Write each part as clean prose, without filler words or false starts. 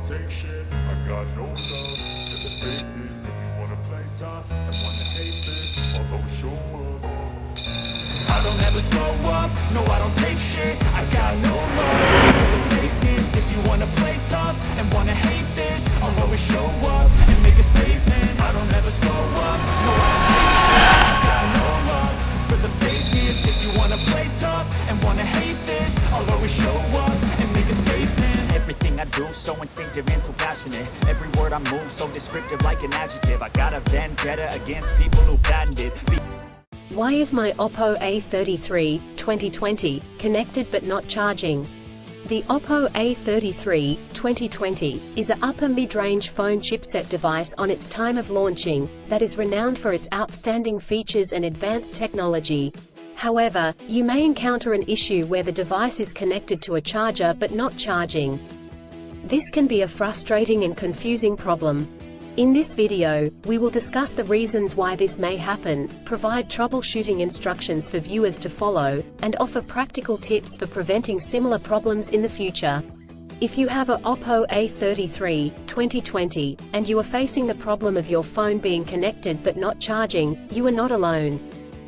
take shit. I got no love for the fakeness. If you wanna play tough and wanna hate this, I'll always show up. I don't ever slow up, no I don't take shit. I got no love for the fakeness. If you wanna play tough and wanna hate this, I'll always show up and make a statement. I don't ever slow up, no I don't take shit. I got no love for the fakeness. If you wanna play tough and wanna hate this, I'll always show up and make a statement. Everything I do so instinctive and so passionate. Every word I move so descriptive like an adjective. I got a vendetta against people who patented. Why is my Oppo A33 2020 connected but not charging? The Oppo A33 2020 is an upper mid-range phone chipset device on its time of launching, that is renowned for its outstanding features and advanced technology. However, you may encounter an issue where the device is connected to a charger but not charging. This can be a frustrating and confusing problem. In this video, we will discuss the reasons why this may happen, provide troubleshooting instructions for viewers to follow, and offer practical tips for preventing similar problems in the future. If you have an Oppo A33 2020, and you are facing the problem of your phone being connected but not charging, you are not alone.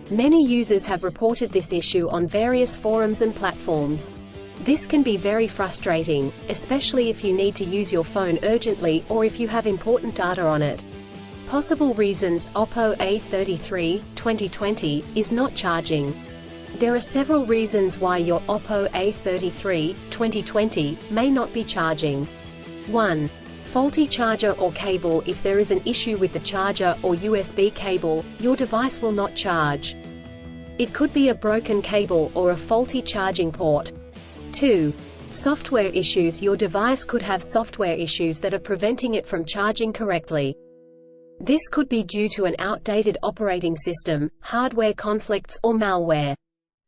Many users have reported this issue on various forums and platforms. This can be very frustrating, especially if you need to use your phone urgently or if you have important data on it. Possible reasons Oppo A33 2020 is not charging. There are several reasons why your Oppo A33 2020 may not be charging. 1. Faulty charger or cable. If there is an issue with the charger or USB cable, your device will not charge. It could be a broken cable or a faulty charging port. 2. Software issues. Your device could have software issues that are preventing it from charging correctly. This could be due to an outdated operating system, hardware conflicts or malware.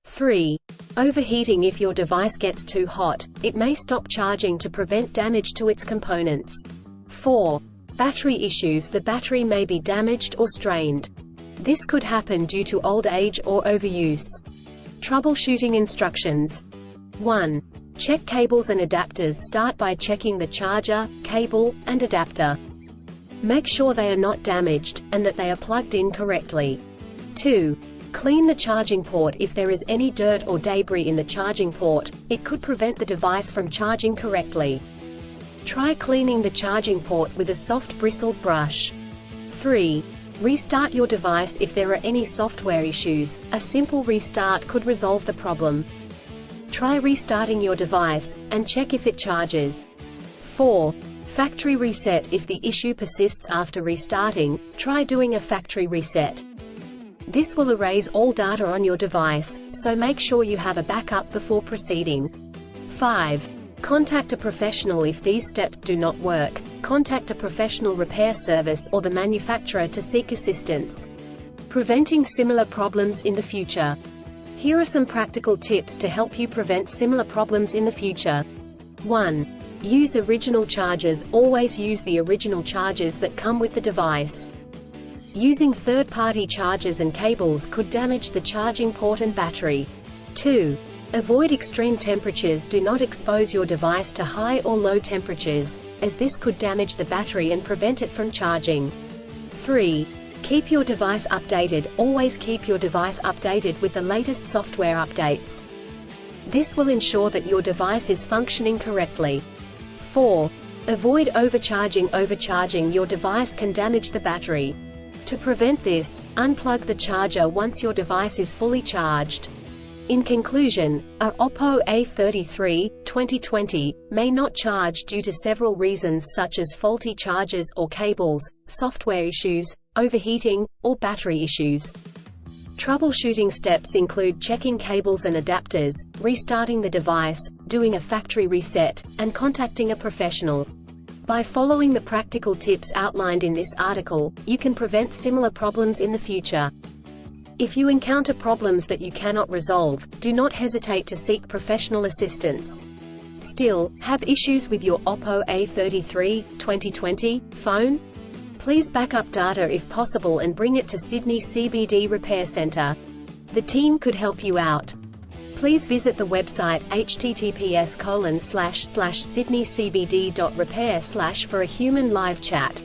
3. Overheating. If your device gets too hot, it may stop charging to prevent damage to its components. 4. Battery issues. The battery may be damaged or strained. This could happen due to old age or overuse. Troubleshooting instructions. 1. Check cables and adapters. Start by checking the charger, cable, and adapter. Make sure they are not damaged, and that they are plugged in correctly. 2. Clean the charging port. If there is any dirt or debris in the charging port, it could prevent the device from charging correctly. Try cleaning the charging port with a soft bristled brush. 3. Restart your device. If there are any software issues, a simple restart could resolve the problem. Try restarting your device, and check if it charges. 4. Factory reset. If the issue persists after restarting, try doing a factory reset. This will erase all data on your device, so make sure you have a backup before proceeding. 5. Contact a professional. If these steps do not work, contact a professional repair service or the manufacturer to seek assistance. Preventing similar problems in the future. Here are some practical tips to help you prevent similar problems in the future. 1. Use original chargers. Always use the original chargers that come with the device. Using third-party chargers and cables could damage the charging port and battery. 2. Avoid extreme temperatures. Do not expose your device to high or low temperatures, as this could damage the battery and prevent it from charging. 3. Keep your device updated. Always keep your device updated with the latest software updates. This will ensure that your device is functioning correctly. 4. Avoid overcharging. Overcharging your device can damage the battery. To prevent this, unplug the charger once your device is fully charged. In conclusion, a Oppo A33 2020 may not charge due to several reasons such as faulty chargers or cables, software issues, overheating, or battery issues. Troubleshooting steps include checking cables and adapters, restarting the device, doing a factory reset, and contacting a professional. By following the practical tips outlined in this article, you can prevent similar problems in the future. If you encounter problems that you cannot resolve, do not hesitate to seek professional assistance. Still, have issues with your Oppo A33 2020 phone? Please back up data if possible and bring it to Sydney CBD Repair Centre. The team could help you out. Please visit the website https://sydneycbd.repair/ for a human live chat.